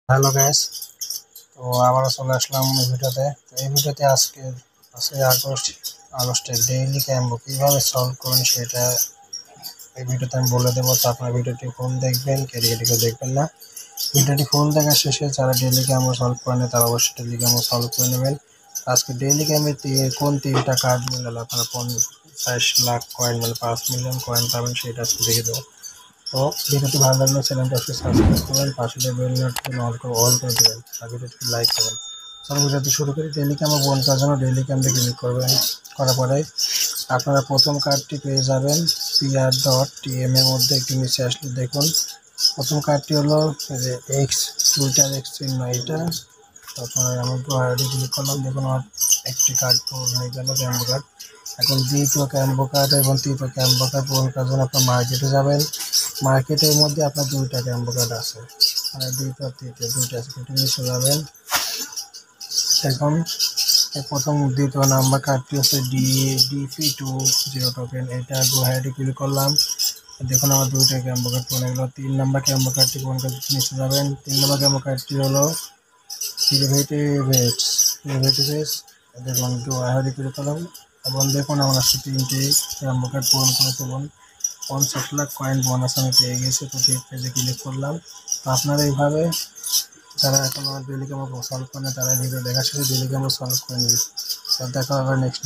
Hello guys, তো আবারও চলে আসলাম এই ভিডিওতে। তো এই ভিডিওতে আজকে আগস্টের ডেইলি ক্যাম্প কীভাবে সলভ করুন সেটা এই ভিডিওতে আমি বলে দেবো। তো আপনার ভিডিওটি ফুল দেখবেন, কেটে দেখবেন না। ভিডিওটি ফুল দেখার শেষে যারা ডেইলি ক্যাম্প সলভ করে নেয় তারা অবশ্যই ডেইলি ক্যাম্প সলভ করে নেবেন। আজকে ডেইলি ক্যাম্পে কোন তিনটা কার্ড মিলালে আপনারা 50 লাখ কয়েন মানে 5 মিলিয়ন কয়েন পাবেন সেটা আজকে দেখে দেবো। তো ভিডিওটি ভালো লাগলে চ্যানেলটা অবশ্যই সাবস্ক্রাইব করবেন, পাশে যে বেল নোটিফিকেশন অল করে দেবেন আর ভিডিওটি লাইক করবেন। চলো ভিডিওটি শুরু করি। ডেইলি ক্যাম্পে বন করার জন্য ডেইলি ক্যাম্পে ক্লিক করবেন। করার পরে আপনারা প্রথম কার্ডটি পেয়ে যাবেন PR.TM এর মধ্যে। একটু নিচে আসলে দেখুন প্রথম কার্ডটি হলো যে এক্স, টুইটার এক্স চিহ্ন এটা। তারপরে আমি আইডি ক্লিক করলাম, দেখুন আমার একটি কার্ড পূরণ হয়ে গেল, ক্যাম্পো কার্ড। এখন দ্বিতীয় ক্যাম্পো কার্ড এবং তৃতীয় ক্যাম্পো কার্ড পূরণ করার জন্য আপনার মার্কেটে যাবেন। মার্কেটের মধ্যে আপনার দুইটা ক্যাম্পো কার্ড আছে, মানে দ্বিতীয় তৃতীয় দুইটা আছে, নিচে যাবেন। এখন প্রথম দ্বিতীয় নাম্বার কার্ডটি হচ্ছে DP20 টোকেন, এটা গো হেডে ক্লিক করলাম। দেখুন আমার দুইটা ক্যাম্পো কার্ড পূরণ হয়ে গেল। 3 নাম্বার ক্যাম্পো কার্ডটি পূরণ করতে নিচে যাবেন। 3 নাম্বার ক্যাম্পো কার্ডটি হলো প্রিভেটিভেস, দেখুন গো হেডে ক্লিক করলাম এবং দেখুন আমার আসছে 3টি ক্যাম্পো কার্ড পূরণ করেছে এবং 50 লাখ কয়েন বোনাস আমি পেয়ে গেছি। তো ঠিক পেজে ক্লিক করলাম। তো আপনারা এইভাবে যারা এখন আমার ডেইলি ক্যাম্প সলভ করে তারা ভিডিও দেখা শেষে ডেইলি ক্যাম্প সলভ করে নিন। তো দেখা হবে নেক্সট।